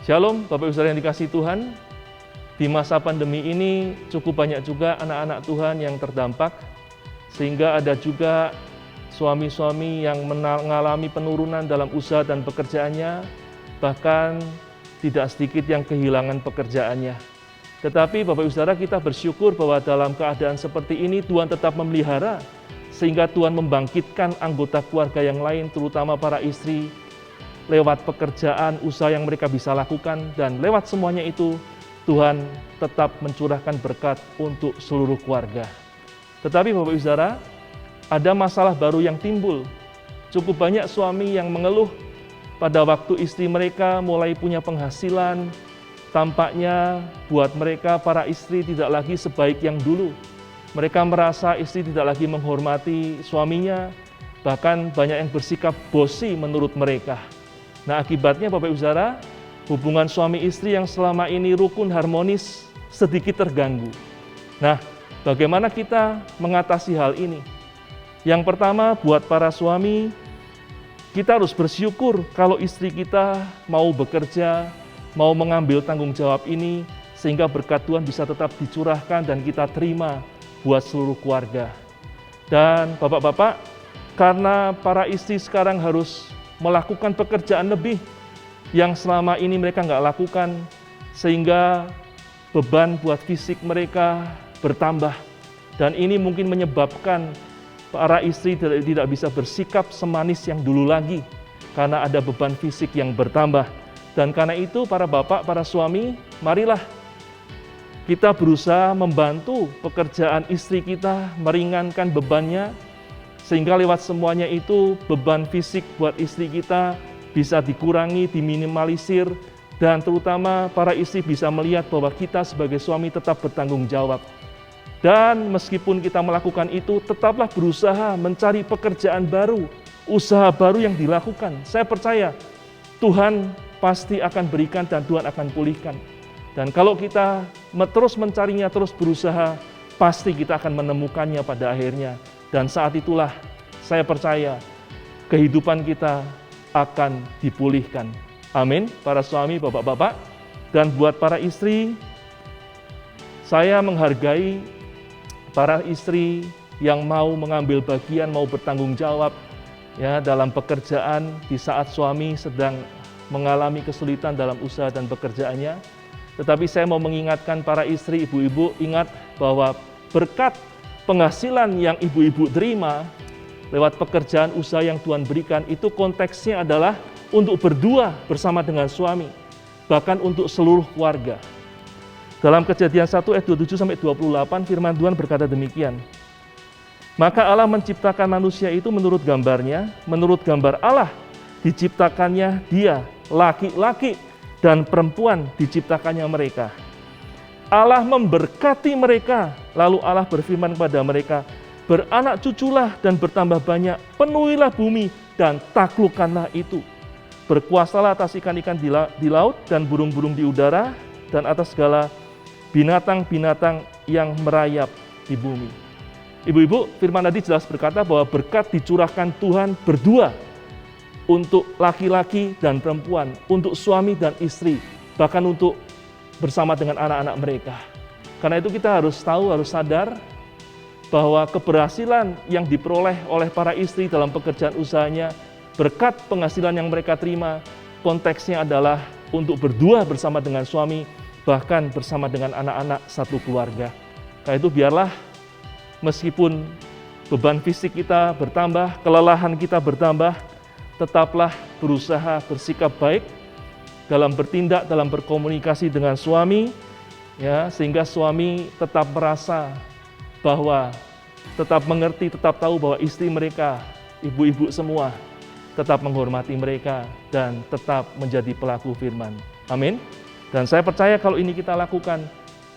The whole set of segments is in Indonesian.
Shalom, Bapak Ibu Saudara yang dikasihi Tuhan. Di masa pandemi ini cukup banyak juga anak-anak Tuhan yang terdampak, sehingga ada juga suami-suami yang mengalami penurunan dalam usaha dan pekerjaannya, bahkan tidak sedikit yang kehilangan pekerjaannya. Tetapi Bapak Ibu Saudara, kita bersyukur bahwa dalam keadaan seperti ini Tuhan tetap memelihara, sehingga Tuhan membangkitkan anggota keluarga yang lain, terutama para istri, lewat pekerjaan, usaha yang mereka bisa lakukan, dan lewat semuanya itu, Tuhan tetap mencurahkan berkat untuk seluruh keluarga. Tetapi Bapak Ibu Saudara, ada masalah baru yang timbul. Cukup banyak suami yang mengeluh pada waktu istri mereka mulai punya penghasilan, tampaknya buat mereka para istri tidak lagi sebaik yang dulu. Mereka merasa istri tidak lagi menghormati suaminya, bahkan banyak yang bersikap bosi menurut mereka. Nah, akibatnya Bapak Ibu Saudara, hubungan suami istri yang selama ini rukun harmonis sedikit terganggu. Nah, bagaimana kita mengatasi hal ini? Yang pertama, buat para suami, kita harus bersyukur kalau istri kita mau bekerja, mau mengambil tanggung jawab ini, sehingga berkat Tuhan bisa tetap dicurahkan dan kita terima buat seluruh keluarga. Dan Bapak-bapak, karena para istri sekarang harus melakukan pekerjaan lebih yang selama ini mereka nggak lakukan, sehingga beban buat fisik mereka bertambah. Dan ini mungkin menyebabkan para istri tidak bisa bersikap semanis yang dulu lagi, karena ada beban fisik yang bertambah. Dan karena itu para bapak, para suami, marilah kita berusaha membantu pekerjaan istri kita, meringankan bebannya, sehingga lewat semuanya itu beban fisik buat istri kita bisa dikurangi, diminimalisir, dan terutama para istri bisa melihat bahwa kita sebagai suami tetap bertanggung jawab. Dan meskipun kita melakukan itu, tetaplah berusaha mencari pekerjaan baru, usaha baru yang dilakukan. Saya percaya Tuhan pasti akan berikan dan Tuhan akan pulihkan. Dan kalau kita terus mencarinya, terus berusaha, pasti kita akan menemukannya pada akhirnya. Dan saat itulah saya percaya kehidupan kita akan dipulihkan. Amin. Para suami, bapak-bapak, dan buat para istri, saya menghargai para istri yang mau mengambil bagian, mau bertanggung jawab ya dalam pekerjaan di saat suami sedang mengalami kesulitan dalam usaha dan pekerjaannya. Tetapi saya mau mengingatkan para istri, ibu-ibu, ingat bahwa berkat penghasilan yang ibu-ibu terima lewat pekerjaan usaha yang Tuhan berikan, itu konteksnya adalah untuk berdua bersama dengan suami, bahkan untuk seluruh keluarga. Dalam Kejadian 1 ayat 27-28, firman Tuhan berkata demikian. Maka Allah menciptakan manusia itu menurut gambarnya, menurut gambar Allah diciptakannya dia, laki-laki dan perempuan diciptakannya mereka. Allah memberkati mereka, lalu Allah berfirman kepada mereka, beranak cuculah dan bertambah banyak, penuhilah bumi dan taklukkanlah itu. Berkuasalah atas ikan-ikan di laut dan burung-burung di udara dan atas segala binatang-binatang yang merayap di bumi. Ibu-ibu, firman tadi jelas berkata bahwa berkat dicurahkan Tuhan berdua untuk laki-laki dan perempuan, untuk suami dan istri, bahkan untuk bersama dengan anak-anak mereka. Karena itu kita harus tahu, harus sadar bahwa keberhasilan yang diperoleh oleh para istri dalam pekerjaan usahanya, berkat penghasilan yang mereka terima, konteksnya adalah untuk berdua bersama dengan suami, bahkan bersama dengan anak-anak satu keluarga. Karena itu biarlah meskipun beban fisik kita bertambah, kelelahan kita bertambah, tetaplah berusaha bersikap baik dalam bertindak, dalam berkomunikasi dengan suami, ya, sehingga suami tetap merasa bahwa tetap mengerti, tetap tahu bahwa istri mereka, ibu-ibu semua, tetap menghormati mereka dan tetap menjadi pelaku firman. Amin. Dan saya percaya kalau ini kita lakukan,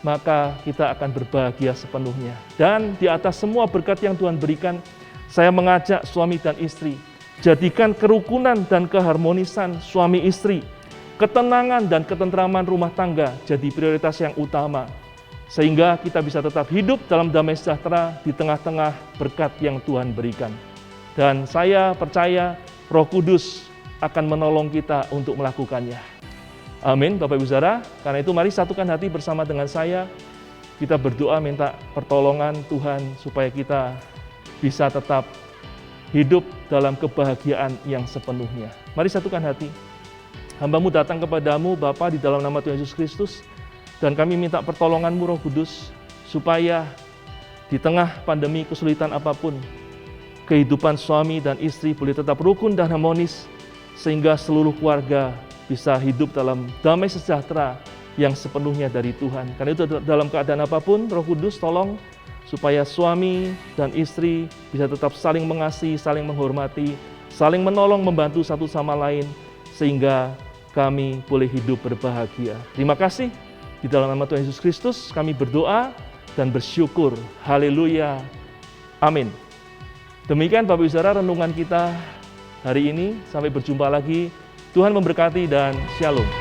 maka kita akan berbahagia sepenuhnya. Dan di atas semua berkat yang Tuhan berikan, saya mengajak suami dan istri, jadikan kerukunan dan keharmonisan suami istri, ketenangan dan ketentraman rumah tangga jadi prioritas yang utama. Sehingga kita bisa tetap hidup dalam damai sejahtera di tengah-tengah berkat yang Tuhan berikan. Dan saya percaya Roh Kudus akan menolong kita untuk melakukannya. Amin, Bapak Ibu Saudara. Karena itu mari satukan hati bersama dengan saya. Kita berdoa minta pertolongan Tuhan supaya kita bisa tetap hidup dalam kebahagiaan yang sepenuhnya. Mari satukan hati. Hamba-Mu datang kepadamu, Bapa, di dalam nama Tuhan Yesus Kristus. Dan kami minta pertolongan-Mu, Roh Kudus, supaya di tengah pandemi kesulitan apapun, kehidupan suami dan istri boleh tetap rukun dan harmonis, sehingga seluruh keluarga bisa hidup dalam damai sejahtera yang sepenuhnya dari Tuhan. Karena itu dalam keadaan apapun, Roh Kudus tolong supaya suami dan istri bisa tetap saling mengasihi, saling menghormati, saling menolong, membantu satu sama lain, sehingga kami boleh hidup berbahagia. Terima kasih. Di dalam nama Tuhan Yesus Kristus kami berdoa dan bersyukur. Haleluya. Amin. Demikian Bapak Ibu Saudara renungan kita hari ini. Sampai berjumpa lagi. Tuhan memberkati dan shalom.